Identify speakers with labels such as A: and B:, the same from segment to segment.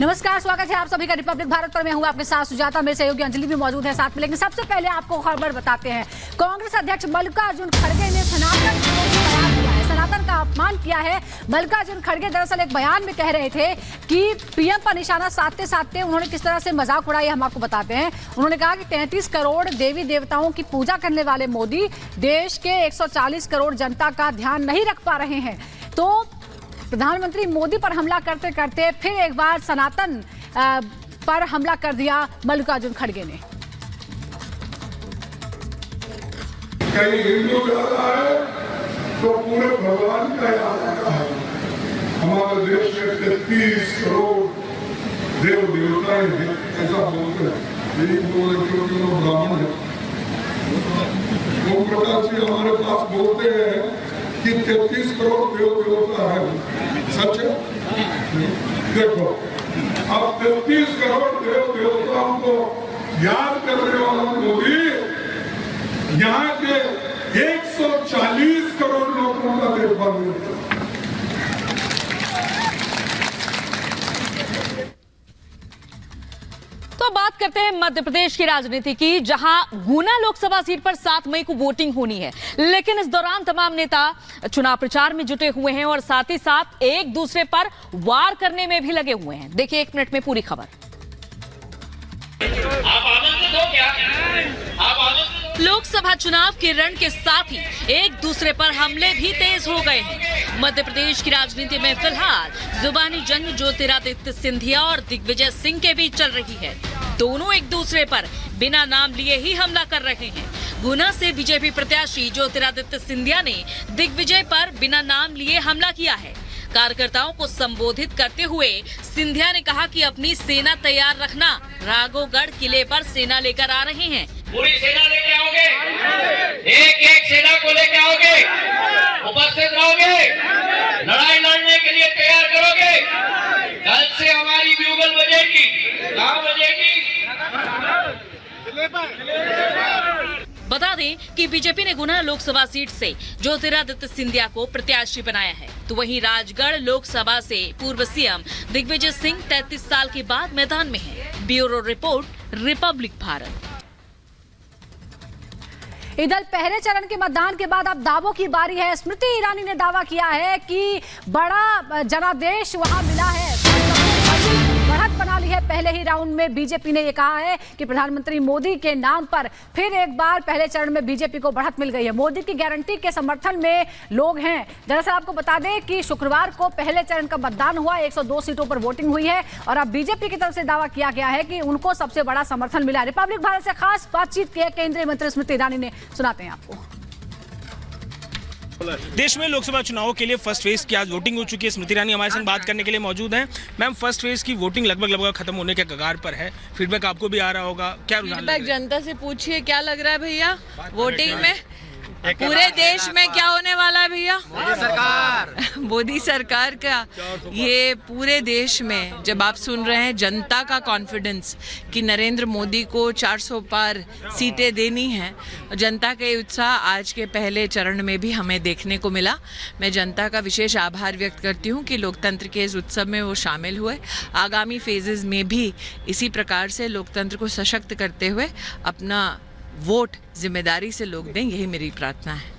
A: नमस्कार, स्वागत है आप सभी का रिपब्लिक भारत पर। मैं हूं आपके साथ सुजाता, मेरे सहयोगी अंजलि भी मौजूद है साथ में। लेकिन सबसे पहले आपको खबर बताते हैं, कांग्रेस अध्यक्ष मल्लिकार्जुन खड़गे ने सनातन का अपमान किया है। मल्लिकार्जुन खड़गे दरअसल एक बयान में कह रहे थे कि पीएम पर निशाना साधते साधते उन्होंने किस तरह से मजाक उड़ाया, हम आपको बताते हैं। उन्होंने कहा कि 33 करोड़ देवी देवताओं की पूजा करने वाले मोदी देश के 140 करोड़ जनता का ध्यान नहीं रख पा रहे हैं। तो प्रधानमंत्री मोदी पर हमला करते करते फिर एक बार सनातन पर हमला कर दिया मल्लिकार्जुन खड़गे ने।
B: कहीं हिंदू ज्यादा है तो पूरे भगवान का याद आता है। हमारे देश में 33 करोड़ देव देवताएं हैं, ऐसा बोलते हैं। यही बोले क्योंकि वो ब्राह्मण है। ओम प्रकाश जी हमारे पास बोलते हैं कि 33 करोड़ देव देवता है। सच है? देखो, अब 33 करोड़ देव देवताओं को याद करने वाला मोदी यहाँ के 140 करोड़ लोगों का देखभाल करता है।
C: तो बात करते हैं मध्य प्रदेश की राजनीति की, जहां गुना लोकसभा सीट पर 7 मई को वोटिंग होनी है। लेकिन इस दौरान तमाम नेता चुनाव प्रचार में जुटे हुए हैं और साथ ही साथ एक दूसरे पर वार करने में भी लगे हुए हैं। देखिए 1 मिनट में पूरी खबर।
D: आप आनंदित हो क्या? आप आनंदित?
C: लोकसभा चुनाव के रण के साथ ही एक दूसरे पर हमले भी तेज हो गए हैं। मध्य प्रदेश की राजनीति में फिलहाल जुबानी जंग ज्योतिरादित्य सिंधिया और दिग्विजय सिंह के बीच चल रही है। दोनों एक दूसरे पर बिना नाम लिए ही हमला कर रहे हैं। गुना से बीजेपी प्रत्याशी ज्योतिरादित्य सिंधिया ने दिग्विजय पर बिना नाम लिए हमला किया है। कार्यकर्ताओं को संबोधित करते हुए सिंधिया ने कहा कि अपनी सेना तैयार रखना, राघोगढ़ किले पर सेना लेकर आ रहे हैं।
D: पूरी सेना लेके आओगे? एक सेना को लेके आओगे? उपस्थित रहोगे? लड़ाई लड़ने के लिए तैयार करोगे? कल से हमारी ब्यूगल बजेगी। कहाँ बजेगी?
C: बता दें कि बीजेपी ने गुना लोकसभा सीट से ज्योतिरादित्य सिंधिया को प्रत्याशी बनाया है। तो वहीं राजगढ़ लोकसभा से पूर्व सीएम दिग्विजय सिंह 33 साल के बाद मैदान में हैं। Bureau report, Republic Bharat.
A: इधर पहले चरण के मतदान के बाद अब दावों की बारी है। स्मृति ईरानी ने दावा किया है कि बड़ा जनादेश वहां मिला है, बढ़त बना ली है। पहले ही राउंड में बीजेपी ने यह कहा है कि प्रधानमंत्री मोदी के नाम पर फिर एक बार पहले चरण में बीजेपी को बढ़त मिल गई है। मोदी की गारंटी के समर्थन में लोग हैं। दरअसल आपको बता दें कि शुक्रवार को पहले चरण का मतदान हुआ, 102 सीटों पर वोटिंग हुई है और अब बीजेपी की तरफ से दावा किया गया है कि उनको सबसे बड़ा समर्थन मिला। रिपब्लिक भारत से खास बातचीत की है केंद्रीय मंत्री स्मृति ईरानी ने, सुनाते हैं आपको।
E: देश में लोकसभा चुनावों के लिए फर्स्ट फेज की आज वोटिंग हो चुकी है। स्मृति ईरानी हमारे साथ बात करने के लिए मौजूद हैं। मैम, फर्स्ट फेज की वोटिंग लगभग खत्म होने के कगार पर है। फीडबैक आपको भी आ रहा होगा, क्या रुझान लग रहा है?
F: जनता से पूछिए क्या लग रहा है भैया वोटिंग में, पूरे देश में क्या होने वाला है भैया? मोदी सरकार का ये पूरे देश में जब आप सुन रहे हैं जनता का कॉन्फिडेंस कि नरेंद्र मोदी को 400 पार सीटें देनी हैं, जनता का उत्साह आज के पहले चरण में भी हमें देखने को मिला। मैं जनता का विशेष आभार व्यक्त करती हूँ कि लोकतंत्र के इस उत्सव में वो शामिल हुए। आगामी फेजेस में भी इसी प्रकार से लोकतंत्र को सशक्त करते हुए अपना वोट जिम्मेदारी से लोग दें, यही मेरी प्रार्थना है।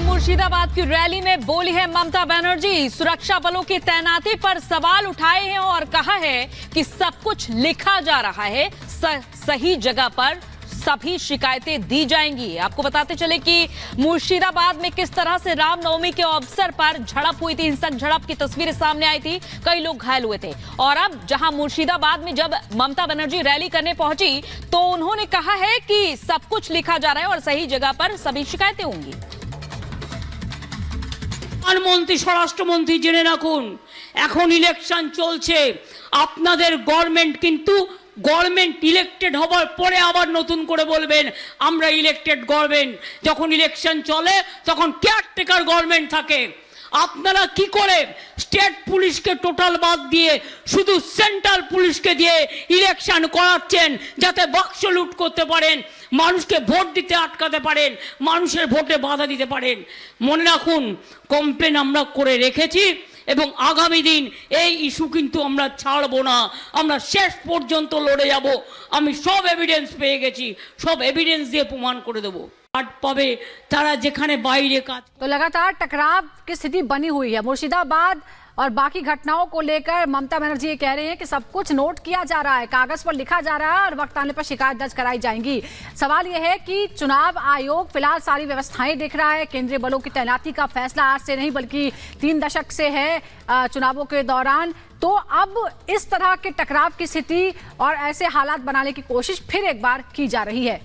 C: मुर्शिदाबाद की रैली में बोली है ममता बनर्जी, सुरक्षा बलों की तैनाती पर सवाल उठाए हैं और कहा है कि सब कुछ लिखा जा रहा है, सही जगह पर सभी शिकायतें दी जाएंगी। आपको बताते चले कि मुर्शिदाबाद में किस तरह से रामनवमी के अवसर पर झड़प हुई थी, हिंसक झड़प की तस्वीरें सामने आई थी, कई लोग घायल हुए थे। और अब जहां मुर्शिदाबाद में जब ममता बनर्जी रैली करने पहुंची तो उन्होंने कहा है कि सब कुछ लिखा जा रहा है और सही जगह पर सभी शिकायतें होंगी।
G: প্রধানমন্ত্রী স্বরাষ্ট্রমন্ত্রী জেনে রাখুন, এখন ইলেকশন চলছে, আপনাদের গভর্নমেন্ট কিন্তু গভর্নমেন্ট ইলেক্টেড হবার পরে আবার নতুন করে বলবেন আমরা ইলেক্টেড গভর্নমেন্ট। যখন ইলেকশন চলে তখন কেয়ারটেকার গভর্নমেন্ট থাকে। আপনারা কি করে স্টেট পুলিশকে টোটাল বাদ দিয়ে শুধু সেন্ট্রাল পুলিশকে দিয়ে ইলেকশন করাচ্ছেন, যাতে বাক্স লুট করতে পারেন, মানুষকে ভোট দিতে আটকাতে পারেন, মানুষের ভোটে বাধা দিতে পারেন। মনে রাখুন, কমপ্লেন আমরা করে রেখেছি এবং আগামী দিন এই ইস্যু কিন্তু আমরা ছাড়বো না, আমরা শেষ পর্যন্ত লড়ে যাব। আমি সব এভিডেন্স পেয়ে গেছি, সব এভিডেন্স দিয়ে প্রমাণ করে দেবো। পাবে তারা যেখানে বাইরে কাজ।
A: तो लगातार टकराव की स्थिति बनी हुई है मुर्शिदाबाद और बाकी घटनाओं को लेकर ममता बनर्जी ये कह रहे हैं कि सब कुछ नोट किया जा रहा है, कागज पर लिखा जा रहा है और वक्त आने पर शिकायत दर्ज कराई जाएंगी। सवाल यह है कि चुनाव आयोग फिलहाल सारी व्यवस्थाएं देख रहा है। केंद्रीय बलों की तैनाती का फैसला आज से नहीं बल्कि 3 दशक से है चुनावों के दौरान। तो अब इस तरह के टकराव की स्थिति और ऐसे हालात बनाने की कोशिश फिर एक बार की जा रही है।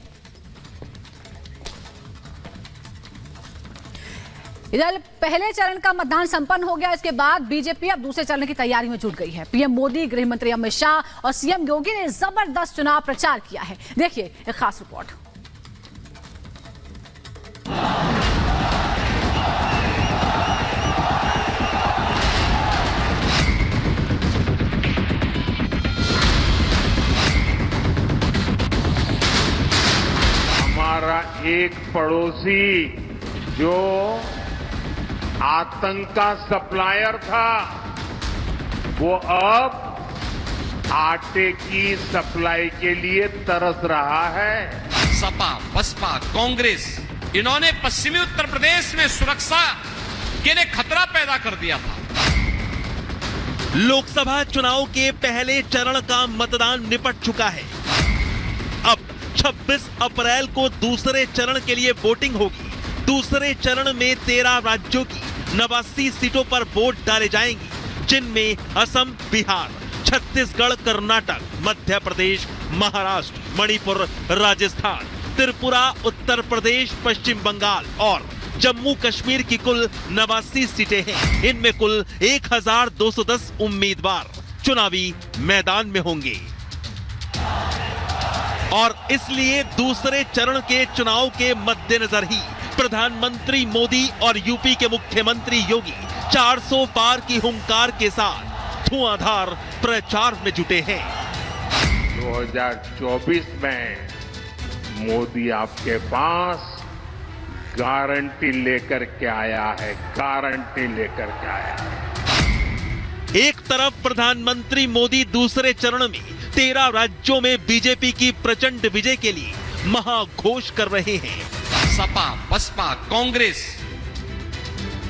A: इधर पहले चरण का मतदान संपन्न हो गया, इसके बाद बीजेपी अब दूसरे चरण की तैयारी में जुट गई है। पीएम मोदी, गृह मंत्री अमित शाह और सीएम योगी ने जबरदस्त चुनाव प्रचार किया है। देखिए एक खास रिपोर्ट।
H: हमारा एक पड़ोसी जो आतंक का सप्लायर था, वो अब आटे की सप्लाई के लिए तरस रहा है।
I: सपा, बसपा, कांग्रेस, इन्होंने पश्चिमी उत्तर प्रदेश में सुरक्षा के लिए खतरा पैदा कर दिया था।
J: लोकसभा चुनाव के पहले चरण का मतदान निपट चुका है। अब 26 अप्रैल को दूसरे चरण के लिए वोटिंग होगी। दूसरे चरण में 13 राज्यों की 89 सीटों पर वोट डाले जाएंगे, जिनमें असम, बिहार, छत्तीसगढ़, कर्नाटक, मध्य प्रदेश, महाराष्ट्र, मणिपुर, राजस्थान, त्रिपुरा, उत्तर प्रदेश, पश्चिम बंगाल और जम्मू कश्मीर की कुल 89 सीटें हैं। इनमें कुल 1210 उम्मीदवार चुनावी मैदान में होंगे और इसलिए दूसरे चरण के चुनाव के मद्देनजर ही प्रधानमंत्री मोदी और यूपी के मुख्यमंत्री योगी 400 पार की हुंकार के साथ धुआंधार प्रचार में जुटे हैं।
H: 2024 में मोदी आपके पास गारंटी लेकर के आया है, गारंटी लेकर के आया है।
J: एक तरफ प्रधानमंत्री मोदी दूसरे चरण में 13 राज्यों में बीजेपी की प्रचंड विजय के लिए महाघोष कर रहे हैं।
I: सपा, बसपा, कांग्रेस,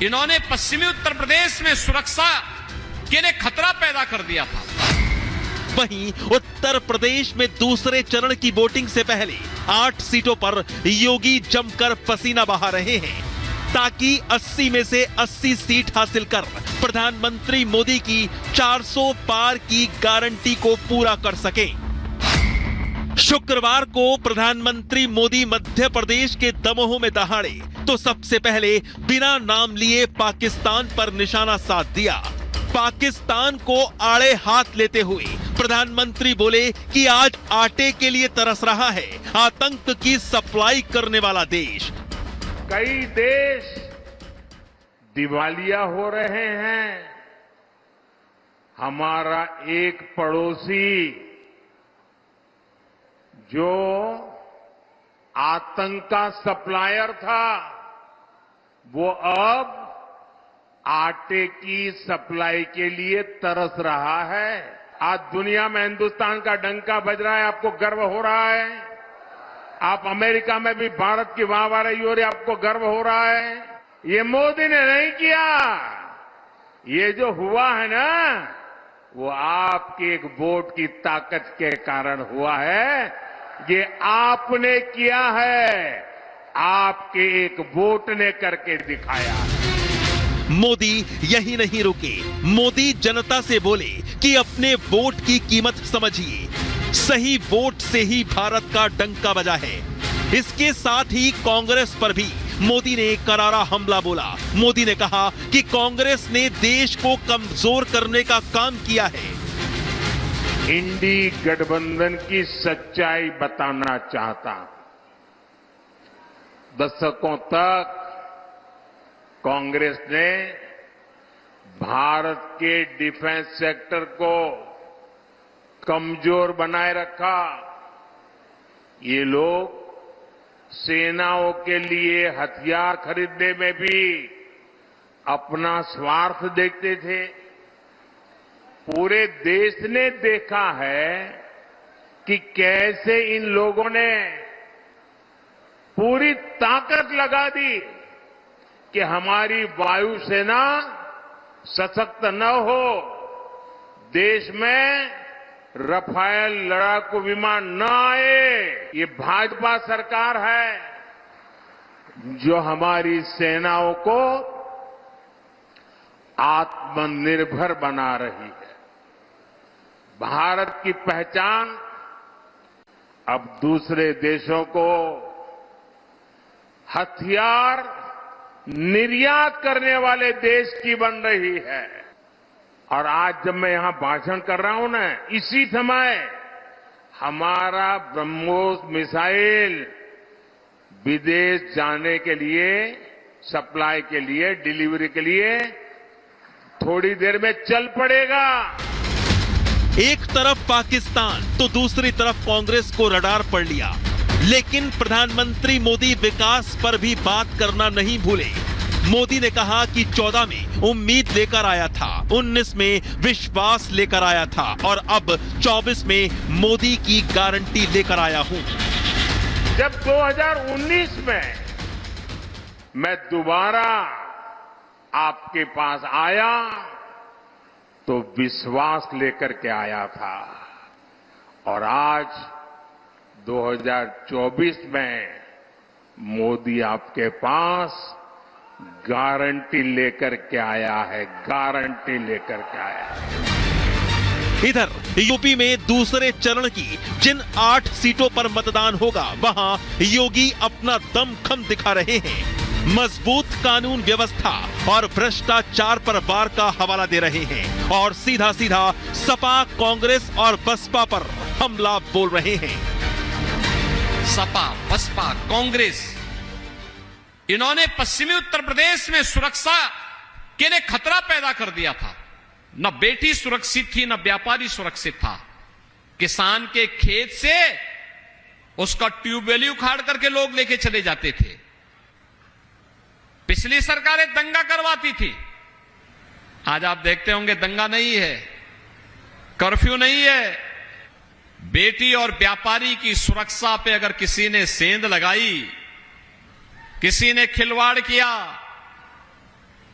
I: इन्होंने पश्चिमी उत्तर प्रदेश में सुरक्षा के लिए खतरा पैदा कर दिया था।
J: वहीं उत्तर प्रदेश में दूसरे चरण की वोटिंग से पहले 8 सीटों पर योगी जमकर पसीना बहा रहे हैं, ताकि 80 में से 80 सीट हासिल कर प्रधानमंत्री मोदी की 400 पार की गारंटी को पूरा कर सके। शुक्रवार को प्रधानमंत्री मोदी मध्य प्रदेश के दमोह में दहाड़े तो सबसे पहले बिना नाम लिए पाकिस्तान पर निशाना साध दिया। पाकिस्तान को आड़े हाथ लेते हुए प्रधानमंत्री बोले कि आज आटे के लिए तरस रहा है आतंक की सप्लाई करने वाला देश।
H: कई देश दिवालिया हो रहे हैं। हमारा एक पड़ोसी जो आतंक का सप्लायर था, वो अब आटे की सप्लाई के लिए तरस रहा है। आज दुनिया में हिंदुस्तान का डंका बज रहा है, आपको गर्व हो रहा है। आप अमेरिका में भी भारत की वाहवाही हो रही है, आपको गर्व हो रहा है। ये मोदी ने नहीं किया, ये जो हुआ है ना, वो आपकी एक वोट की ताकत के कारण हुआ है। ये आपने किया है, आपके एक वोट ने करके दिखाया।
J: मोदी यही नहीं रुके। मोदी जनता से बोले कि अपने वोट की कीमत समझिए, सही वोट से ही भारत का डंका बजा है। इसके साथ ही कांग्रेस पर भी मोदी ने करारा हमला बोला। मोदी ने कहा कि कांग्रेस ने देश को कमजोर करने का काम किया है।
H: इंडी गठबंधन की सच्चाई बताना चाहता हूं। दशकों तक कांग्रेस ने भारत के डिफेंस सेक्टर को कमजोर बनाए रखा। ये लोग सेनाओं के लिए हथियार खरीदने में भी अपना स्वार्थ देखते थे। पूरे देश ने देखा है कि कैसे इन लोगों ने पूरी ताकत लगा दी कि हमारी वायुसेना सशक्त न हो, देश में रफाल लड़ाकू विमान न आए। ये भाजपा सरकार है जो हमारी सेनाओं को आत्मनिर्भर बना रही है। भारत की पहचान अब दूसरे देशों को हथियार निर्यात करने वाले देश की बन रही है। और आज जब मैं यहां भाषण कर रहा हूं ना, इसी समय हमारा ब्रह्मोस मिसाइल विदेश जाने के लिए, सप्लाई के लिए, डिलीवरी के लिए थोड़ी देर में चल पड़ेगा।
J: एक तरफ पाकिस्तान तो दूसरी तरफ कांग्रेस को रडार पड़ लिया, लेकिन प्रधानमंत्री मोदी विकास पर भी बात करना नहीं भूले। मोदी ने कहा कि 14 में उम्मीद लेकर आया था, 19 में विश्वास लेकर आया था और अब 24 में मोदी की गारंटी लेकर आया हूं।
H: जब 2019 में मैं दोबारा आपके पास आया तो विश्वास लेकर के आया था, और आज 2024 में मोदी आपके पास गारंटी लेकर के आया है, गारंटी लेकर के आया है।
J: इधर यूपी में दूसरे चरण की जिन 8 सीटों पर मतदान होगा, वहां योगी अपना दमखम दिखा रहे हैं। मजबूत कानून व्यवस्था और भ्रष्टाचार पर वार का हवाला दे रहे हैं और सीधा सीधा सपा, कांग्रेस और बसपा पर हमला बोल रहे हैं।
I: सपा, बसपा, कांग्रेस, इन्होंने पश्चिमी उत्तर प्रदेश में सुरक्षा के लिए खतरा पैदा कर दिया था। न बेटी सुरक्षित थी, न व्यापारी सुरक्षित था। किसान के खेत से उसका ट्यूबवेल उखाड़ करके लोग लेके चले जाते थे। पिछली सरकारें दंगा करवाती थी। आज आप देखते होंगे दंगा नहीं है, कर्फ्यू नहीं है। बेटी और व्यापारी की सुरक्षा पे अगर किसी ने सेंध लगाई, किसी ने खिलवाड़ किया,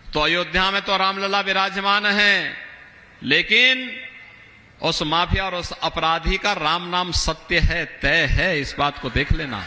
I: तो अयोध्या में तो रामलला विराजमान हैं, लेकिन उस माफिया और उस अपराधी का राम नाम सत्य है, तय है। इस बात को देख लेना।